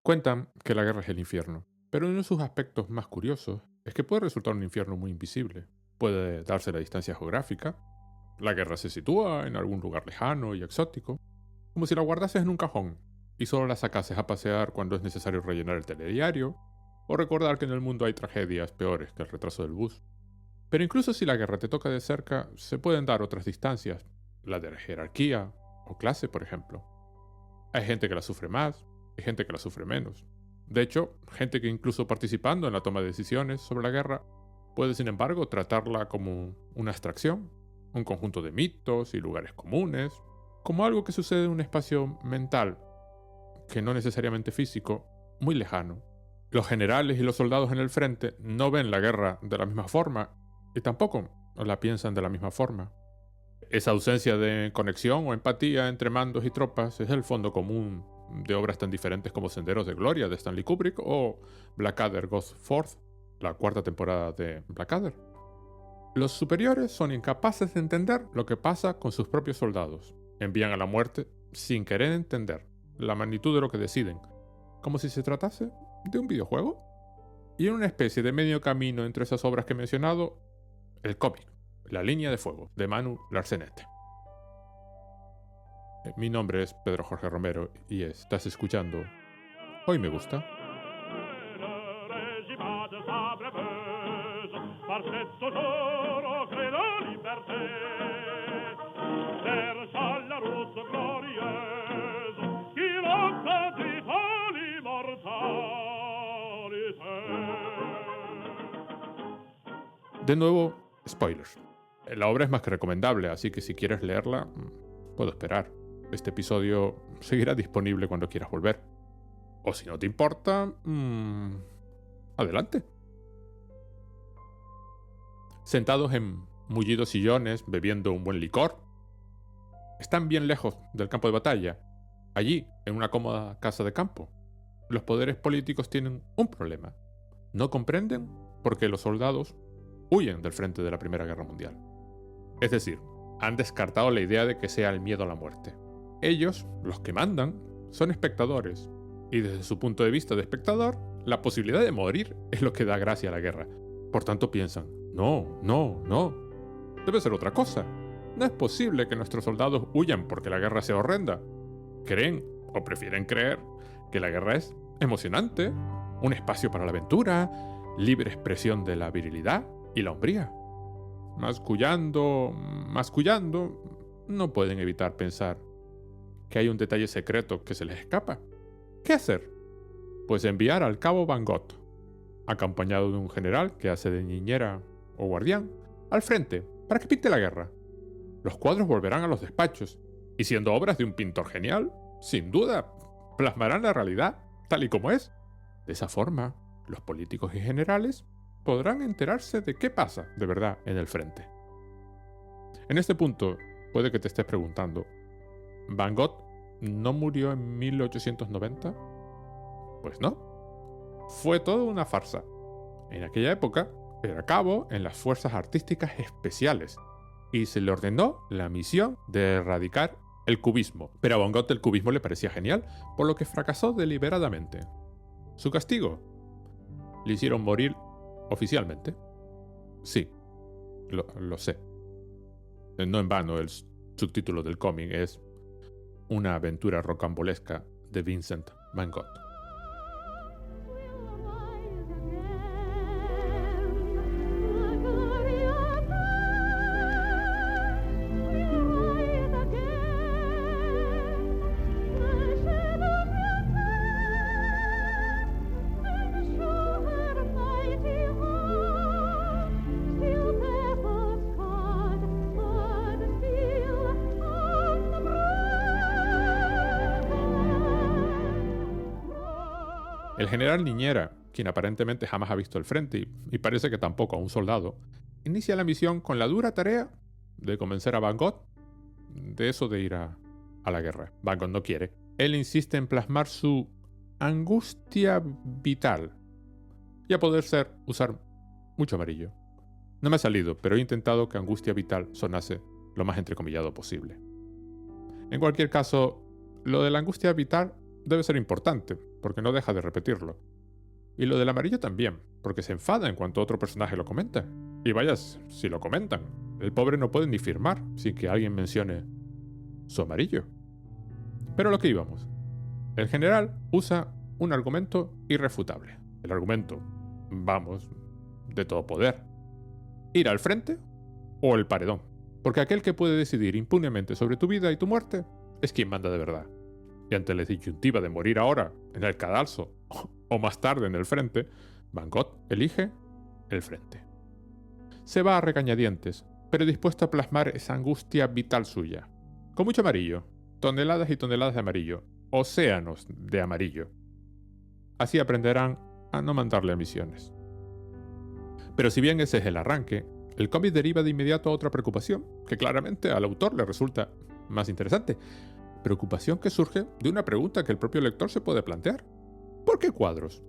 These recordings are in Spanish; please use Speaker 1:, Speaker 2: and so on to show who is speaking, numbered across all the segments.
Speaker 1: Cuentan que la guerra es el infierno, pero uno de sus aspectos más curiosos es que puede resultar un infierno muy invisible. Puede darse la distancia geográfica, la guerra se sitúa en algún lugar lejano y exótico, como si la guardases en un cajón y solo la sacases a pasear cuando es necesario rellenar el telediario o recordar que en el mundo hay tragedias peores que el retraso del bus. Pero incluso si la guerra te toca de cerca, se pueden dar otras distancias, la de la jerarquía o clase, por ejemplo. Hay gente que la sufre más, hay gente que la sufre menos. De hecho, gente que incluso participando en la toma de decisiones sobre la guerra puede, sin embargo, tratarla como una abstracción, un conjunto de mitos y lugares comunes, como algo que sucede en un espacio mental, que no necesariamente físico, muy lejano. Los generales y los soldados en el frente no ven la guerra de la misma forma y tampoco la piensan de la misma forma. Esa ausencia de conexión o empatía entre mandos y tropas es el fondo común de obras tan diferentes como Senderos de Gloria de Stanley Kubrick o Blackadder Goes Forth, la cuarta temporada de Blackadder. Los superiores son incapaces de entender lo que pasa con sus propios soldados. Envían a la muerte sin querer entender la magnitud de lo que deciden, como si se tratase de un videojuego. Y en una especie de medio camino entre esas obras que he mencionado, el cómic, La línea de fuego, de Manu Larsenet. Mi nombre es Pedro Jorge Romero y estás escuchando Hoy Me Gusta. De nuevo, spoilers. La obra es más que recomendable, así que si quieres leerla, puedo esperar. Este episodio seguirá disponible cuando quieras volver. O si no te importa, adelante. Sentados en mullidos sillones, bebiendo un buen licor, están bien lejos del campo de batalla, allí, en una cómoda casa de campo. Los poderes políticos tienen un problema. No comprenden por qué los soldados huyen del frente de la Primera Guerra Mundial. Es decir, han descartado la idea de que sea el miedo a la muerte. Ellos, los que mandan, son espectadores, y desde su punto de vista de espectador, la posibilidad de morir es lo que da gracia a la guerra. Por tanto piensan, no, debe ser otra cosa. No es posible que nuestros soldados huyan porque la guerra sea horrenda. Creen, o prefieren creer, que la guerra es emocionante, un espacio para la aventura, libre expresión de la virilidad y la hombría. Mascullando, no pueden evitar pensar que hay un detalle secreto que se les escapa. ¿Qué hacer? Pues enviar al cabo Van Gogh, acompañado de un general que hace de niñera o guardián, al frente, para que pinte la guerra. Los cuadros volverán a los despachos, y siendo obras de un pintor genial, sin duda, plasmarán la realidad tal y como es. De esa forma, los políticos y generales podrán enterarse de qué pasa de verdad en el frente. En este punto, puede que te estés preguntando, ¿Van Gogh no murió en 1890? Pues no. Fue toda una farsa. En aquella época, era cabo en las fuerzas artísticas especiales y se le ordenó la misión de erradicar el cubismo. Pero a Van Gogh el cubismo le parecía genial, por lo que fracasó deliberadamente. Su castigo: le hicieron morir oficialmente. Sí, lo sé. No en vano el subtítulo del cómic es Una aventura rocambolesca de Vincent Van Gogh. El general Niñera, quien aparentemente jamás ha visto el frente y parece que tampoco a un soldado, inicia la misión con la dura tarea de convencer a Van Gogh de eso de ir a la guerra. Van Gogh no quiere. Él insiste en plasmar su angustia vital y a poder ser usar mucho amarillo. No me ha salido, pero he intentado que angustia vital sonase lo más entrecomillado posible. En cualquier caso, lo de la angustia vital debe ser importante, porque no deja de repetirlo. Y lo del amarillo también, porque se enfada en cuanto otro personaje lo comenta. Y vaya, si lo comentan, el pobre no puede ni firmar sin que alguien mencione su amarillo. Pero a lo que íbamos. El general usa un argumento irrefutable. El argumento, vamos, de todo poder. Ir al frente o el paredón. Porque aquel que puede decidir impunemente sobre tu vida y tu muerte es quien manda de verdad. Y ante la disyuntiva de morir ahora en el cadalso o más tarde en el frente, Van Gogh elige el frente. Se va a regañadientes, pero dispuesto a plasmar esa angustia vital suya. Con mucho amarillo, toneladas y toneladas de amarillo, océanos de amarillo. Así aprenderán a no mandarle a misiones. Pero si bien ese es el arranque, el cómic deriva de inmediato a otra preocupación, que claramente al autor le resulta más interesante. Preocupación que surge de una pregunta que el propio lector se puede plantear. ¿Por qué cuadros?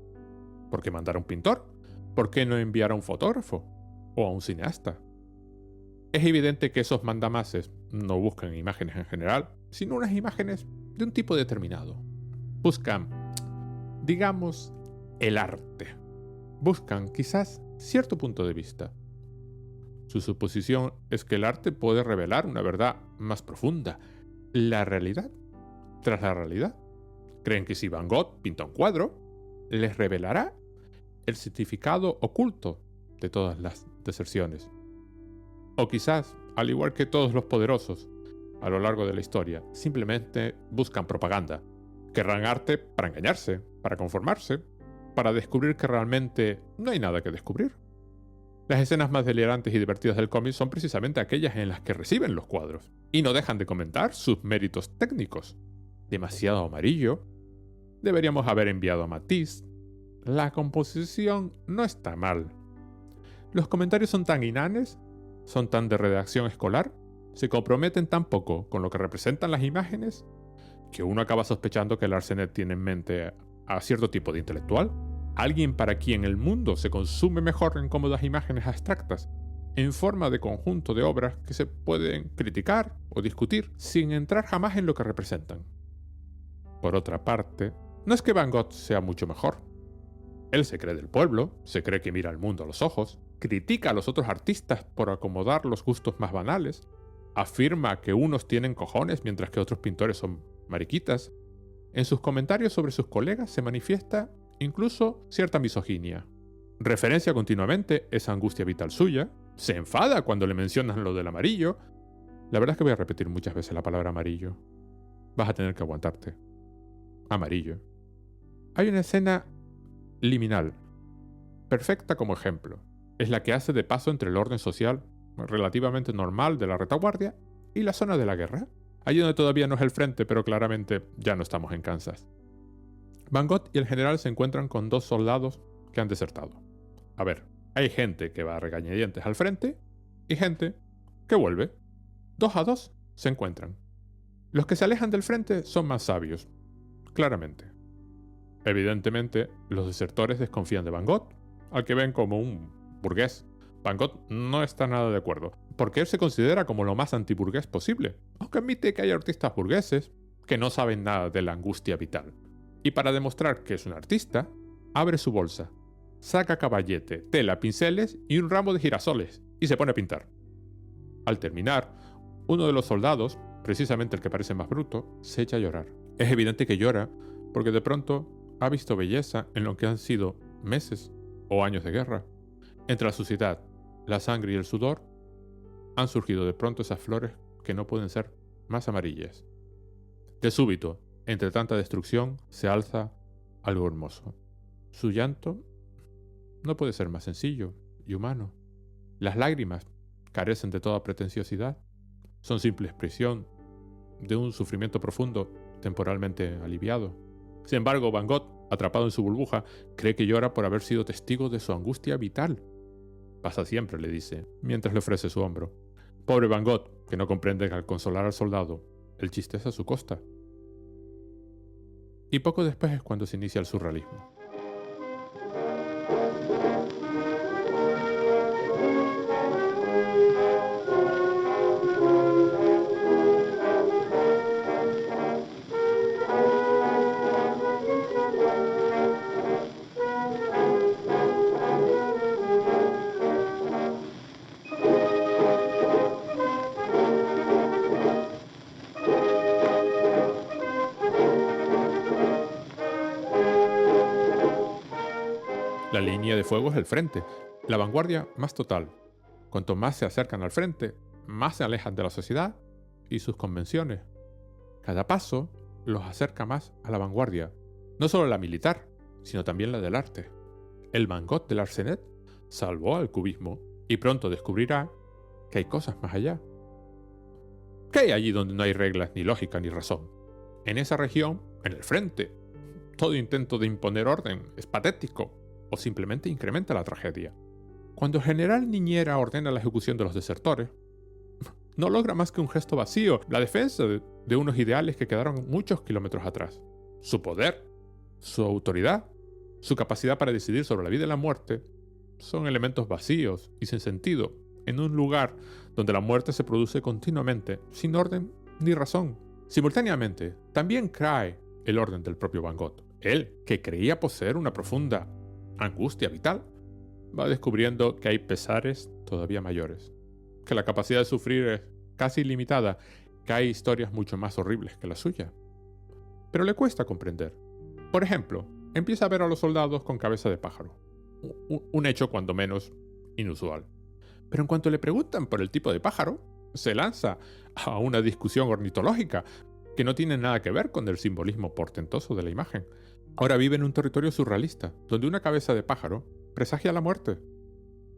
Speaker 1: ¿Por qué mandar a un pintor? ¿Por qué no enviar a un fotógrafo? ¿O a un cineasta? Es evidente que esos mandamases no buscan imágenes en general, sino unas imágenes de un tipo determinado. Buscan, digamos, el arte. Buscan, quizás, cierto punto de vista. Su suposición es que el arte puede revelar una verdad más profunda, la realidad tras la realidad. Creen que si Van Gogh pinta un cuadro, les revelará el significado oculto de todas las deserciones. O quizás, al igual que todos los poderosos a lo largo de la historia, simplemente buscan propaganda. Querrán arte para engañarse, para conformarse, para descubrir que realmente no hay nada que descubrir. Las escenas más delirantes y divertidas del cómic son precisamente aquellas en las que reciben los cuadros, y no dejan de comentar sus méritos técnicos. Demasiado amarillo, deberíamos haber enviado a Matisse, la composición no está mal. Los comentarios son tan inanes, son tan de redacción escolar, se comprometen tan poco con lo que representan las imágenes, que uno acaba sospechando que Larsenet tiene en mente a cierto tipo de intelectual. Alguien para quien el mundo se consume mejor en cómodas imágenes abstractas, en forma de conjunto de obras que se pueden criticar o discutir sin entrar jamás en lo que representan. Por otra parte, no es que Van Gogh sea mucho mejor. Él se cree del pueblo, se cree que mira al mundo a los ojos, critica a los otros artistas por acomodar los gustos más banales, afirma que unos tienen cojones mientras que otros pintores son mariquitas. En sus comentarios sobre sus colegas se manifiesta incluso cierta misoginia. Referencia continuamente esa angustia vital suya, se enfada cuando le mencionan lo del amarillo. La verdad es que voy a repetir muchas veces la palabra amarillo. Vas a tener que aguantarte. Amarillo. Hay una escena liminal, perfecta como ejemplo. Es la que hace de paso entre el orden social relativamente normal de la retaguardia y la zona de la guerra. Allí donde todavía no es el frente, pero claramente ya no estamos en Kansas. Van Gogh y el general se encuentran con dos soldados que han desertado. A ver, hay gente que va a regañadientes al frente y gente que vuelve. 2 a 2 se encuentran. Los que se alejan del frente son más sabios, claramente. Evidentemente, los desertores desconfían de Van Gogh, al que ven como un burgués. Van Gogh no está nada de acuerdo, porque él se considera como lo más antiburgués posible, aunque admite que hay artistas burgueses que no saben nada de la angustia vital. Y para demostrar que es un artista, abre su bolsa, saca caballete, tela, pinceles y un ramo de girasoles, y se pone a pintar. Al terminar, uno de los soldados, precisamente el que parece más bruto, se echa a llorar. Es evidente que llora porque de pronto ha visto belleza en lo que han sido meses o años de guerra. Entre la suciedad, la sangre y el sudor, han surgido de pronto esas flores que no pueden ser más amarillas. De súbito, entre tanta destrucción, se alza algo hermoso. Su llanto no puede ser más sencillo y humano. Las lágrimas carecen de toda pretenciosidad. Son simple expresión de un sufrimiento profundo, temporalmente aliviado. Sin embargo, Van Gogh, atrapado en su burbuja, cree que llora por haber sido testigo de su angustia vital. Pasa siempre, le dice, mientras le ofrece su hombro. Pobre Van Gogh, que no comprende que al consolar al soldado, el chiste es a su costa. Y poco después es cuando se inicia el surrealismo. La línea de fuego es el frente, la vanguardia más total. Cuanto más se acercan al frente, más se alejan de la sociedad y sus convenciones. Cada paso los acerca más a la vanguardia, no solo la militar, sino también la del arte. El Van Gogh del Arsenet salvó al cubismo y pronto descubrirá que hay cosas más allá. ¿Qué hay allí donde no hay reglas, ni lógica, ni razón? En esa región, en el frente, todo intento de imponer orden es patético o simplemente incrementa la tragedia. Cuando el general Niñera ordena la ejecución de los desertores, no logra más que un gesto vacío, la defensa de unos ideales que quedaron muchos kilómetros atrás. Su poder, su autoridad, su capacidad para decidir sobre la vida y la muerte son elementos vacíos y sin sentido en un lugar donde la muerte se produce continuamente, sin orden ni razón. Simultáneamente, también cae el orden del propio Van Gogh. Él, que creía poseer una profunda angustia vital, va descubriendo que hay pesares todavía mayores, que la capacidad de sufrir es casi ilimitada, que hay historias mucho más horribles que la suya. Pero le cuesta comprender. Por ejemplo, empieza a ver a los soldados con cabeza de pájaro, un hecho cuando menos inusual. Pero en cuanto le preguntan por el tipo de pájaro, se lanza a una discusión ornitológica que no tiene nada que ver con el simbolismo portentoso de la imagen. Ahora vive en un territorio surrealista, donde una cabeza de pájaro presagia la muerte.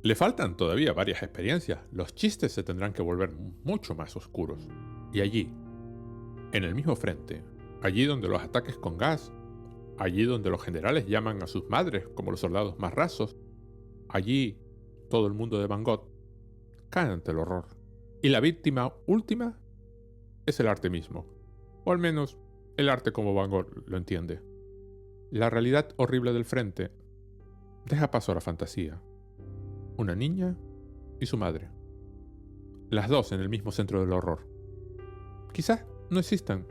Speaker 1: Le faltan todavía varias experiencias, los chistes se tendrán que volver mucho más oscuros. Y allí, en el mismo frente, allí donde los ataques con gas, allí donde los generales llaman a sus madres como los soldados más rasos, allí todo el mundo de Van Gogh cae ante el horror. Y la víctima última es el arte mismo, o al menos el arte como Van Gogh lo entiende. La realidad horrible del frente deja paso a la fantasía. Una niña y su madre. Las dos en el mismo centro del horror. Quizás no existan.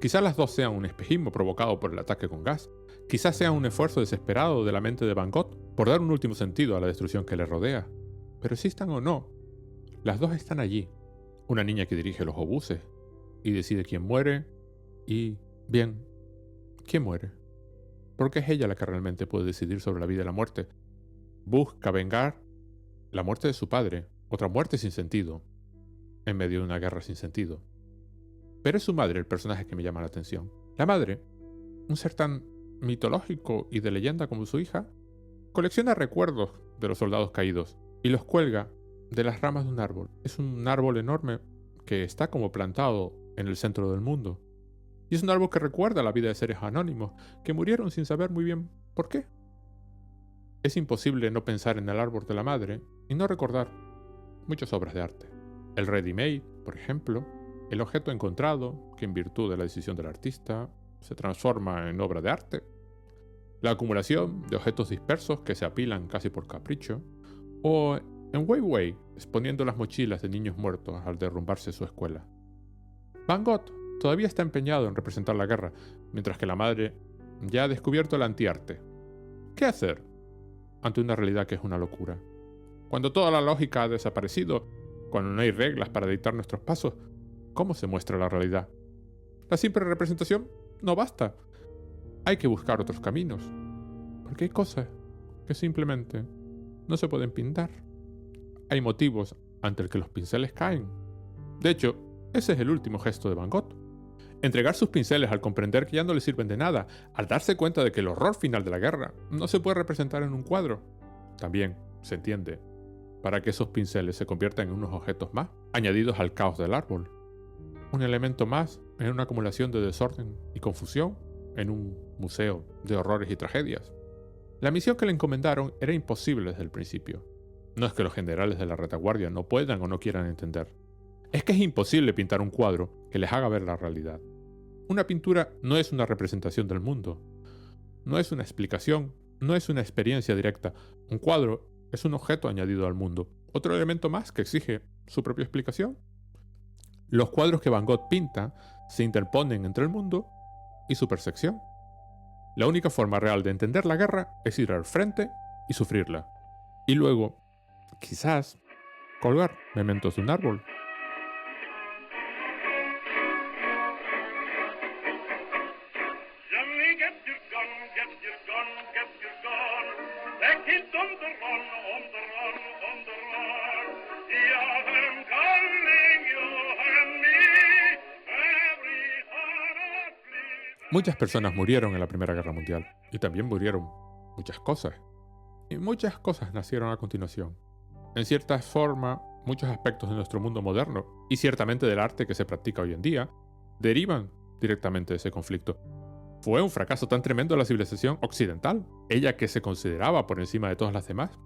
Speaker 1: Quizás las dos sean un espejismo provocado por el ataque con gas. Quizás sea un esfuerzo desesperado de la mente de Van Gogh por dar un último sentido a la destrucción que le rodea. Pero existan o no, las dos están allí. Una niña que dirige los obuses y decide quién muere y, bien, ¿quién muere? Porque es ella la que realmente puede decidir sobre la vida y la muerte. Busca vengar la muerte de su padre, otra muerte sin sentido, en medio de una guerra sin sentido. Pero es su madre el personaje que me llama la atención. La madre, un ser tan mitológico y de leyenda como su hija, colecciona recuerdos de los soldados caídos y los cuelga de las ramas de un árbol. Es un árbol enorme que está como plantado en el centro del mundo. Y es un árbol que recuerda la vida de seres anónimos que murieron sin saber muy bien por qué. Es imposible no pensar en el árbol de la madre y no recordar muchas obras de arte. El ready-made, por ejemplo, el objeto encontrado, que en virtud de la decisión del artista se transforma en obra de arte. La acumulación de objetos dispersos que se apilan casi por capricho. O en Weiwei, exponiendo las mochilas de niños muertos al derrumbarse su escuela. Van Gogh todavía está empeñado en representar la guerra, mientras que la madre ya ha descubierto el antiarte. ¿Qué hacer ante una realidad que es una locura? Cuando toda la lógica ha desaparecido, cuando no hay reglas para dictar nuestros pasos, ¿cómo se muestra la realidad? La simple representación no basta. Hay que buscar otros caminos, porque hay cosas que simplemente no se pueden pintar. Hay motivos ante el que los pinceles caen. De hecho, ese es el último gesto de Van Gogh. Entregar sus pinceles al comprender que ya no le sirven de nada, al darse cuenta de que el horror final de la guerra no se puede representar en un cuadro. También, se entiende, para que esos pinceles se conviertan en unos objetos más, añadidos al caos del árbol. Un elemento más en una acumulación de desorden y confusión en un museo de horrores y tragedias. La misión que le encomendaron era imposible desde el principio. No es que los generales de la retaguardia no puedan o no quieran entender. Es que es imposible pintar un cuadro que les haga ver la realidad. Una pintura no es una representación del mundo. No es una explicación, no es una experiencia directa. Un cuadro es un objeto añadido al mundo. Otro elemento más que exige su propia explicación. Los cuadros que Van Gogh pinta se interponen entre el mundo y su percepción. La única forma real de entender la guerra es ir al frente y sufrirla. Y luego, quizás, colgar mementos de un árbol.
Speaker 2: Johnny, get your gun, get your gun, get your gun.
Speaker 1: Muchas personas murieron en la Primera Guerra Mundial, y también murieron muchas cosas. Y muchas cosas nacieron a continuación. En cierta forma, muchos aspectos de nuestro mundo moderno, y ciertamente del arte que se practica hoy en día, derivan directamente de ese conflicto. Fue un fracaso tan tremendo de la civilización occidental, ella que se consideraba por encima de todas las demás,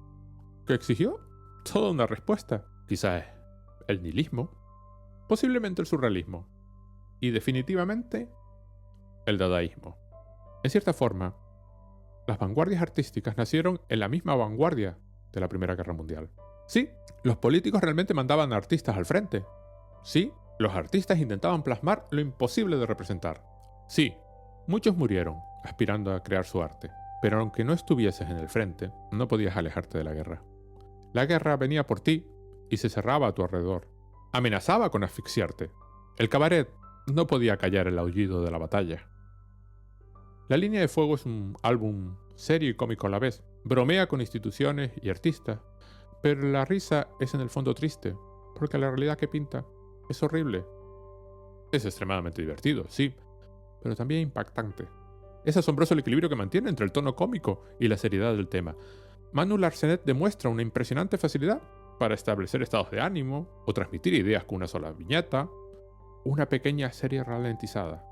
Speaker 1: que exigió toda una respuesta. Quizás el nihilismo, posiblemente el surrealismo, y definitivamente el dadaísmo. En cierta forma, las vanguardias artísticas nacieron en la misma vanguardia de la Primera Guerra Mundial. Sí, los políticos realmente mandaban a artistas al frente. Sí, los artistas intentaban plasmar lo imposible de representar. Sí, muchos murieron aspirando a crear su arte, pero aunque no estuvieses en el frente, no podías alejarte de la guerra. La guerra venía por ti y se cerraba a tu alrededor. Amenazaba con asfixiarte. El cabaret no podía callar el aullido de la batalla. La Línea de Fuego es un álbum serio y cómico a la vez. Bromea con instituciones y artistas, pero la risa es en el fondo triste, porque la realidad que pinta es horrible. Es extremadamente divertido, sí, pero también impactante. Es asombroso el equilibrio que mantiene entre el tono cómico y la seriedad del tema. Manu Larsenet demuestra una impresionante facilidad para establecer estados de ánimo o transmitir ideas con una sola viñeta, una pequeña serie ralentizada.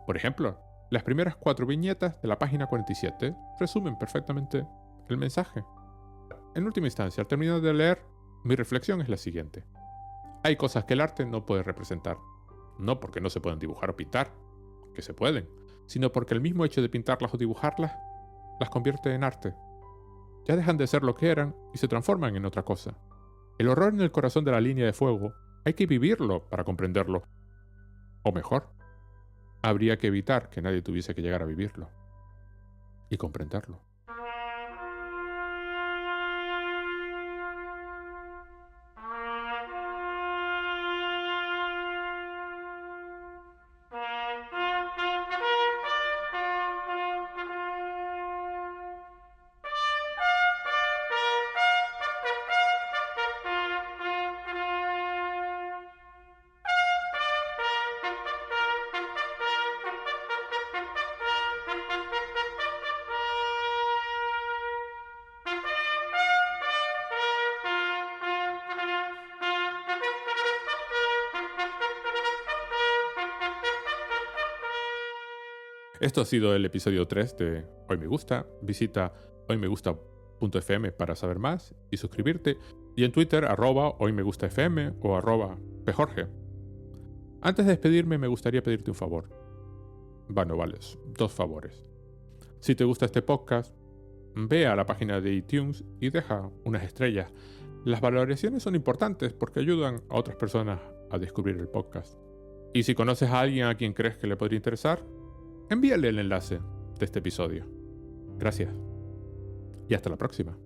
Speaker 1: Por ejemplo, las primeras 4 viñetas de la página 47 resumen perfectamente el mensaje. En última instancia, al terminar de leer, mi reflexión es la siguiente. Hay cosas que el arte no puede representar. No porque no se puedan dibujar o pintar, que se pueden, sino porque el mismo hecho de pintarlas o dibujarlas las convierte en arte. Ya dejan de ser lo que eran y se transforman en otra cosa. El horror en el corazón de la Línea de Fuego hay que vivirlo para comprenderlo. O mejor, habría que evitar que nadie tuviese que llegar a vivirlo y comprenderlo. Esto ha sido el episodio 3 de Hoy Me Gusta. Visita hoymegusta.fm para saber más y suscribirte. Y en Twitter, @hoymegustafm o @pjorge. Antes de despedirme, me gustaría pedirte un favor. Bueno, vale, 2 favores. Si te gusta este podcast, ve a la página de iTunes y deja unas estrellas. Las valoraciones son importantes porque ayudan a otras personas a descubrir el podcast. Y si conoces a alguien a quien crees que le podría interesar, envíale el enlace de este episodio. Gracias. Y hasta la próxima.